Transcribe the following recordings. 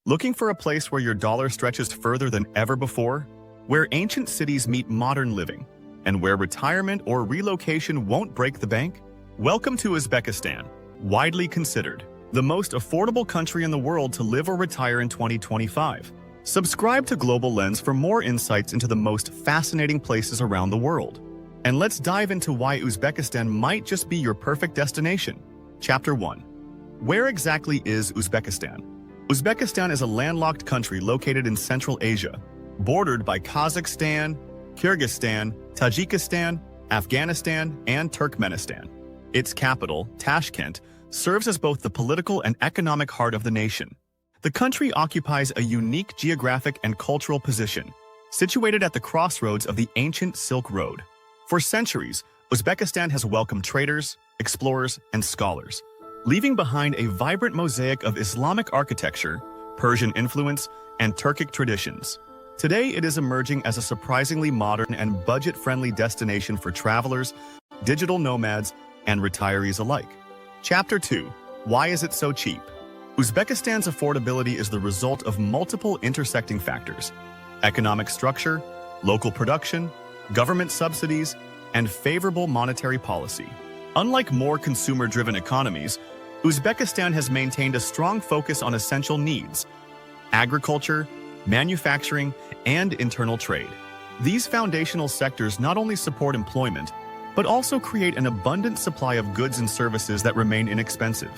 Looking for a place where your dollar stretches further than ever before? Where ancient cities meet modern living? And where retirement or relocation won't break the bank? Welcome to Uzbekistan, widely considered the most affordable country in the world to live or retire in 2025. Subscribe to Global Lens for more insights into the most fascinating places around the world. And let's dive into why Uzbekistan might just be your perfect destination. Chapter 1. Where exactly is Uzbekistan? Uzbekistan is a landlocked country located in Central Asia, bordered by Kazakhstan, Kyrgyzstan, Tajikistan, Afghanistan, and Turkmenistan. Its capital, Tashkent, serves as both the political and economic heart of the nation. The country occupies a unique geographic and cultural position, situated at the crossroads of the ancient Silk Road. For centuries, Uzbekistan has welcomed traders, explorers, and scholars, leaving behind a vibrant mosaic of Islamic architecture, Persian influence, and Turkic traditions. Today, it is emerging as a surprisingly modern and budget-friendly destination for travelers, digital nomads, and retirees alike. Chapter 2. Why is it so cheap? Uzbekistan's affordability is the result of multiple intersecting factors: economic structure, local production, government subsidies, and favorable monetary policy. Unlike more consumer-driven economies, Uzbekistan has maintained a strong focus on essential needs: agriculture, manufacturing, and internal trade. These foundational sectors not only support employment, but also create an abundant supply of goods and services that remain inexpensive.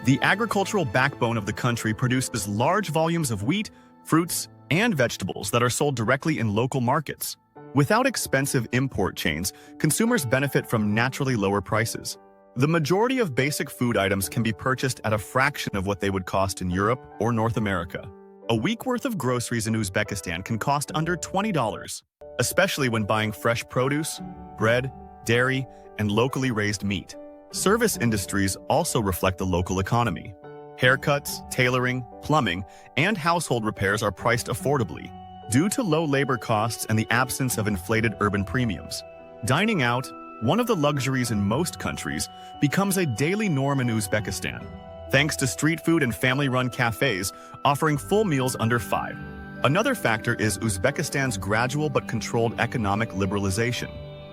The agricultural backbone of the country produces large volumes of wheat, fruits, and vegetables that are sold directly in local markets. Without expensive import chains, consumers benefit from naturally lower prices. The majority of basic food items can be purchased at a fraction of what they would cost in Europe or North America. A week worth of groceries in Uzbekistan can cost under $20, especially when buying fresh produce, bread, dairy, and locally raised meat. Service industries also reflect the local economy. Haircuts, tailoring, plumbing, and household repairs are priced affordably, due to low labor costs and the absence of inflated urban premiums. Dining out, one of the luxuries in most countries, becomes a daily norm in Uzbekistan, thanks to street food and family-run cafes offering full meals under $5. Another factor is Uzbekistan's gradual but controlled economic liberalization.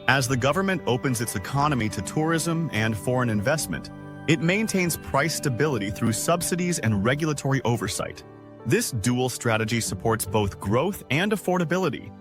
As the government opens its economy to tourism and foreign investment, it maintains price stability through subsidies and regulatory oversight. This dual strategy supports both growth and affordability,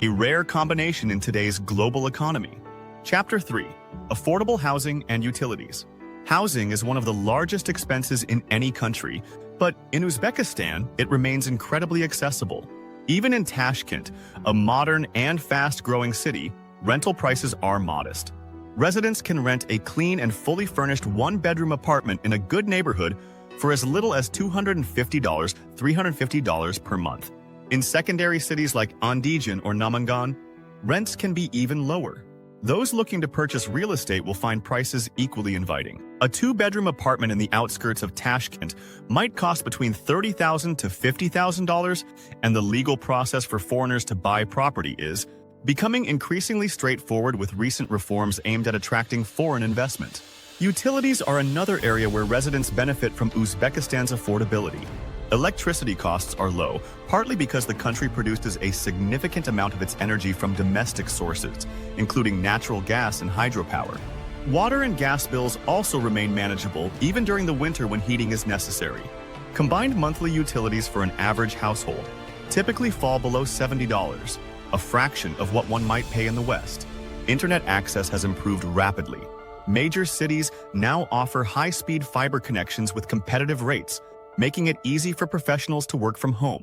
a rare combination in today's global economy. Chapter 3. Affordable housing and utilities. Housing is one of the largest expenses in any country, but in Uzbekistan, it remains incredibly accessible. Even in Tashkent, a modern and fast-growing city, rental prices are modest. Residents can rent a clean and fully furnished one-bedroom apartment in a good neighborhood for as little as $350 per month. In secondary cities like Andijan or Nomad, rents can be even lower. Those looking to purchase real estate will find prices equally inviting. A two-bedroom apartment in the outskirts of Tashkent might cost between $30,000 to $50,000, and the legal process for foreigners to buy property is becoming increasingly straightforward with recent reforms aimed at attracting foreign investment. Utilities are another area where residents benefit from Uzbekistan's affordability. Electricity costs are low, partly because the country produces a significant amount of its energy from domestic sources, including natural gas and hydropower. Water and gas bills also remain manageable even during the winter when heating is necessary. Combined monthly utilities for an average household typically fall below $70, a fraction of what one might pay in the West. Internet access has improved rapidly. Major cities now offer high-speed fiber connections with competitive rates, making it easy for professionals to work from home.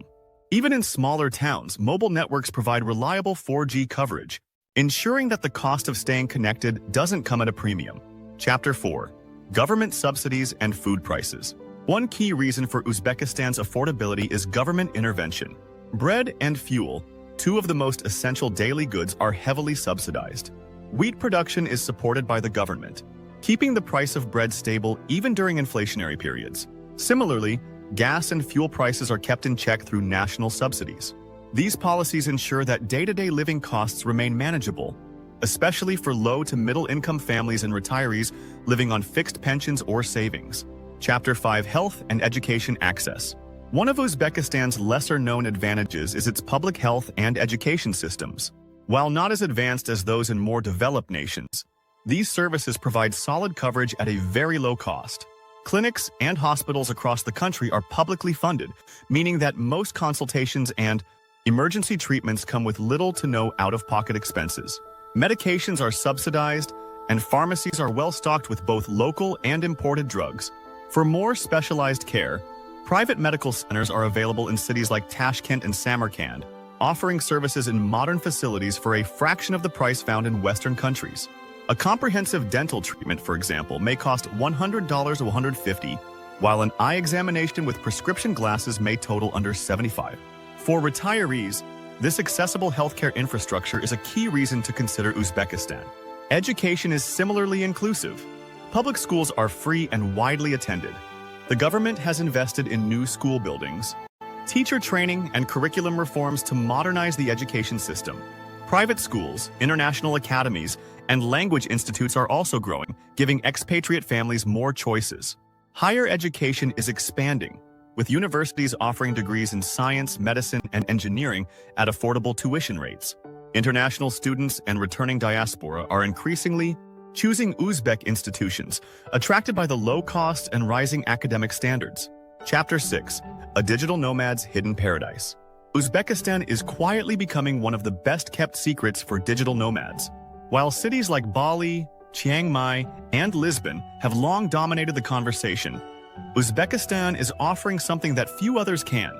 Even in smaller towns, mobile networks provide reliable 4G coverage, ensuring that the cost of staying connected doesn't come at a premium. Chapter 4. Government subsidies and food prices. One key reason for Uzbekistan's affordability is government intervention. Bread and fuel, two of the most essential daily goods, are heavily subsidized. Wheat production is supported by the government, keeping the price of bread stable even during inflationary periods. Similarly, gas and fuel prices are kept in check through national subsidies. These policies ensure that day-to-day living costs remain manageable, especially for low to middle-income families and retirees living on fixed pensions or savings. Chapter 5. Health and Education Access. One of Uzbekistan's lesser-known advantages is its public health and education systems. While not as advanced as those in more developed nations, these services provide solid coverage at a very low cost. Clinics and hospitals across the country are publicly funded, meaning that most consultations and emergency treatments come with little to no out-of-pocket expenses. Medications are subsidized, and pharmacies are well-stocked with both local and imported drugs. For more specialized care, private medical centers are available in cities like Tashkent and Samarkand, offering services in modern facilities for a fraction of the price found in Western countries. A comprehensive dental treatment, for example, may cost $100 to $150, while an eye examination with prescription glasses may total under $75. For retirees, this accessible healthcare infrastructure is a key reason to consider Uzbekistan. Education is similarly inclusive. Public schools are free and widely attended. The government has invested in new school buildings, teacher training, and curriculum reforms to modernize the education system. Private schools, international academies, and language institutes are also growing, giving expatriate families more choices. Higher education is expanding, with universities offering degrees in science, medicine, and engineering at affordable tuition rates. International students and returning diaspora are increasingly choosing Uzbek institutions, attracted by the low cost and rising academic standards. Chapter 6: A Digital Nomad's Hidden Paradise. Uzbekistan is quietly becoming one of the best-kept secrets for digital nomads. While cities like Bali, Chiang Mai, and Lisbon have long dominated the conversation, Uzbekistan is offering something that few others can: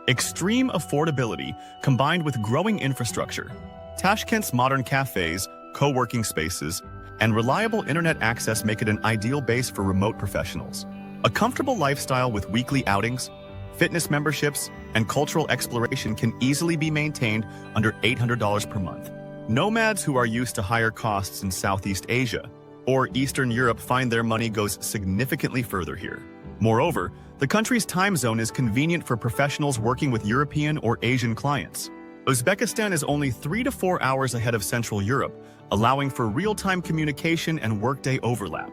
extreme affordability combined with growing infrastructure. Tashkent's modern cafes, co-working spaces, and reliable internet access make it an ideal base for remote professionals. A comfortable lifestyle with weekly outings, fitness memberships, and cultural exploration can easily be maintained under $800 per month. Nomads who are used to higher costs in Southeast Asia or Eastern Europe find their money goes significantly further here. Moreover, the country's time zone is convenient for professionals working with European or Asian clients. Uzbekistan is only 3 to 4 hours ahead of Central Europe, allowing for real-time communication and workday overlap.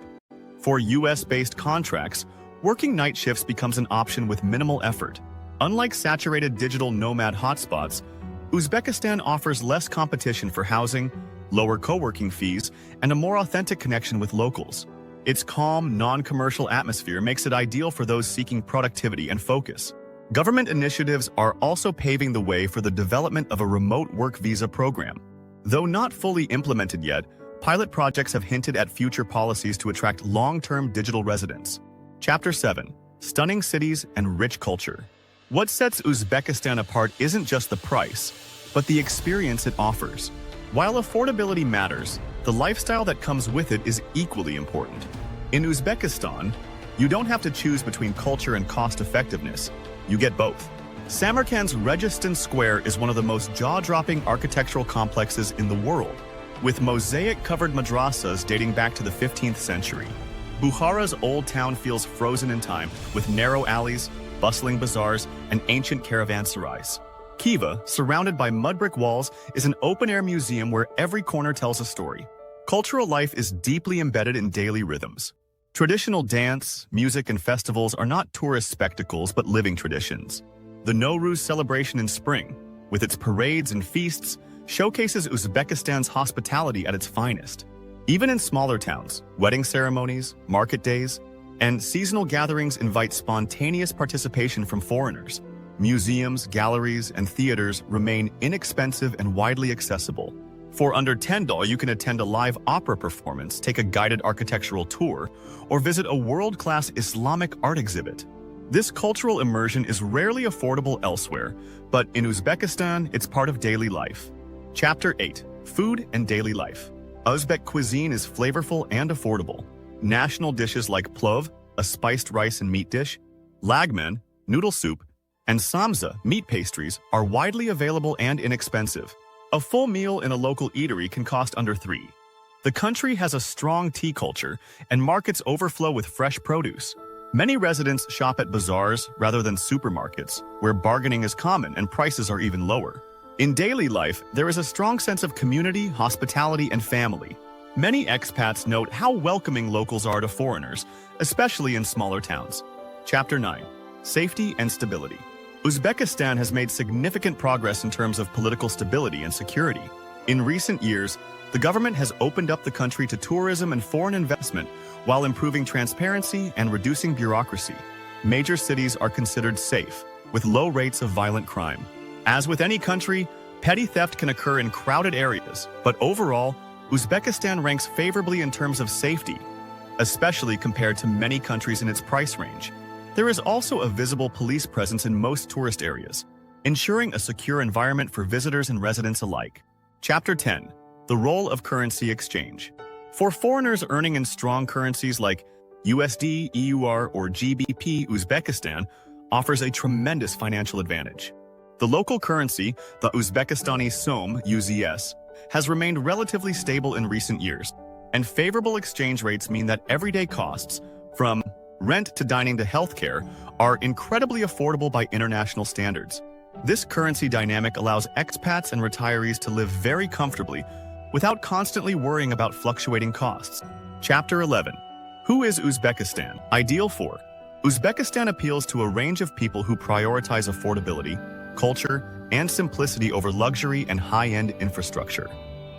For US-based contracts, working night shifts becomes an option with minimal effort. Unlike saturated digital nomad hotspots, Uzbekistan offers less competition for housing, lower co-working fees, and a more authentic connection with locals. Its calm, non-commercial atmosphere makes it ideal for those seeking productivity and focus. Government initiatives are also paving the way for the development of a remote work visa program. Though not fully implemented yet, pilot projects have hinted at future policies to attract long-term digital residents. Chapter 7: Stunning Cities and Rich Culture. What sets Uzbekistan apart isn't just the price, but the experience it offers. While affordability matters, the lifestyle that comes with it is equally important. In Uzbekistan, you don't have to choose between culture and cost-effectiveness. You get both. Samarkand's Residency Square is one of the most jaw-dropping architectural complexes in the world, with mosaic-covered madrasas dating back to the 15th century. Bukhara's old town feels frozen in time, with narrow alleys, bustling bazaars, and ancient caravanserais. Khiva, surrounded by mud-brick walls, is an open-air museum where every corner tells a story. Cultural life is deeply embedded in daily rhythms. Traditional dance, music, and festivals are not tourist spectacles but living traditions. The Nowruz celebration in spring, with its parades and feasts, showcases Uzbekistan's hospitality at its finest. Even in smaller towns, wedding ceremonies, market days, and seasonal gatherings invite spontaneous participation from foreigners. Museums, galleries, and theaters remain inexpensive and widely accessible. For under $10, you can attend a live opera performance, take a guided architectural tour, or visit a world-class Islamic art exhibit. This cultural immersion is rarely affordable elsewhere, but in Uzbekistan, it's part of daily life. Chapter 8: Food and Daily Life. Uzbek cuisine is flavorful and affordable. National dishes like plov, a spiced rice and meat dish, lagman, noodle soup, and samza, meat pastries, are widely available and inexpensive. A full meal in a local eatery can cost under $3. The country has a strong tea culture, and markets overflow with fresh produce. Many residents shop at bazaars rather than supermarkets, where bargaining is common and prices are even lower. In daily life, there is a strong sense of community, hospitality, and family. Many expats note how welcoming locals are to foreigners, especially in smaller towns. Chapter 9: Safety and stability. Uzbekistan has made significant progress in terms of political stability and security. In recent years, the government has opened up the country to tourism and foreign investment while improving transparency and reducing bureaucracy. Major cities are considered safe, with low rates of violent crime. As with any country, petty theft can occur in crowded areas, but overall, Uzbekistan ranks favorably in terms of safety, especially compared to many countries in its price range. There is also a visible police presence in most tourist areas, ensuring a secure environment for visitors and residents alike. Chapter 10. The Role of Currency Exchange. For foreigners earning in strong currencies like USD, EUR, or GBP, Uzbekistan offers a tremendous financial advantage. The local currency, the Uzbekistani Som (UZS), has remained relatively stable in recent years, and favorable exchange rates mean that everyday costs, from rent to dining to healthcare, are incredibly affordable by international standards. This currency dynamic allows expats and retirees to live very comfortably without constantly worrying about fluctuating costs. Chapter 11. Who is Uzbekistan ideal for? Uzbekistan appeals to a range of people who prioritize affordability, culture, and simplicity over luxury and high-end infrastructure.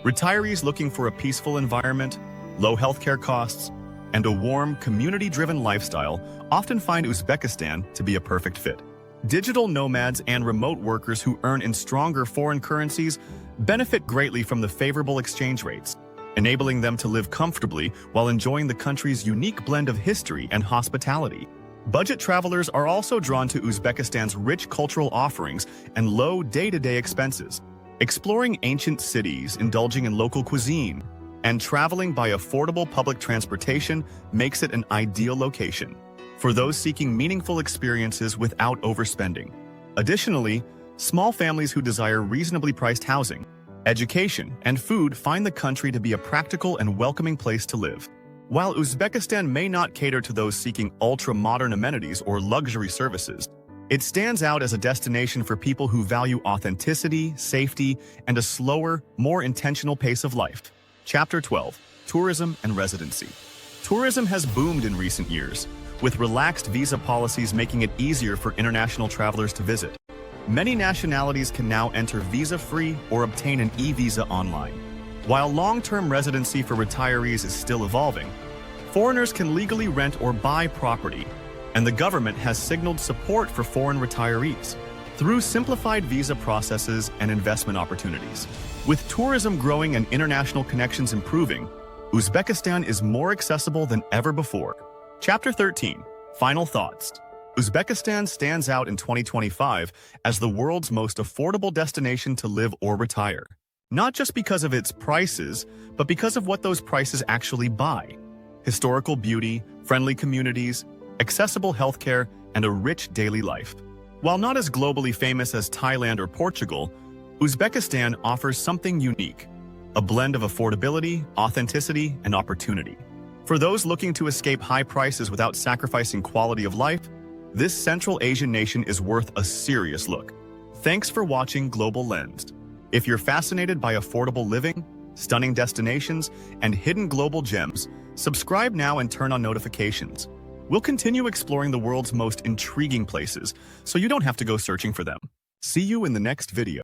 Retirees looking for a peaceful environment, low healthcare costs, and a warm, community-driven lifestyle often find Uzbekistan to be a perfect fit. Digital nomads and remote workers who earn in stronger foreign currencies benefit greatly from the favorable exchange rates, enabling them to live comfortably while enjoying the country's unique blend of history and hospitality. Budget travelers are also drawn to Uzbekistan's rich cultural offerings and low day-to-day expenses. Exploring ancient cities, indulging in local cuisine, and traveling by affordable public transportation makes it an ideal location for those seeking meaningful experiences without overspending. Additionally, small families who desire reasonably priced housing, education, and food find the country to be a practical and welcoming place to live. While Uzbekistan may not cater to those seeking ultra-modern amenities or luxury services, it stands out as a destination for people who value authenticity, safety, and a slower, more intentional pace of life. Chapter 12. Tourism and Residency. Tourism has boomed in recent years, with relaxed visa policies making it easier for international travelers to visit. Many nationalities can now enter visa-free or obtain an e-visa online. While long-term residency for retirees is still evolving, foreigners can legally rent or buy property, and the government has signaled support for foreign retirees through simplified visa processes and investment opportunities. With tourism growing and international connections improving, Uzbekistan is more accessible than ever before. Chapter 13. Final Thoughts. Uzbekistan stands out in 2025 as the world's most affordable destination to live or retire. Not just because of its prices, but because of what those prices actually buy. Historical beauty, friendly communities, accessible healthcare, and a rich daily life. While not as globally famous as Thailand or Portugal, Uzbekistan offers something unique, a blend of affordability, authenticity, and opportunity. For those looking to escape high prices without sacrificing quality of life, this Central Asian nation is worth a serious look. Thanks for watching Global Lens. If you're fascinated by affordable living, stunning destinations, and hidden global gems, subscribe now and turn on notifications. We'll continue exploring the world's most intriguing places, so you don't have to go searching for them. See you in the next video.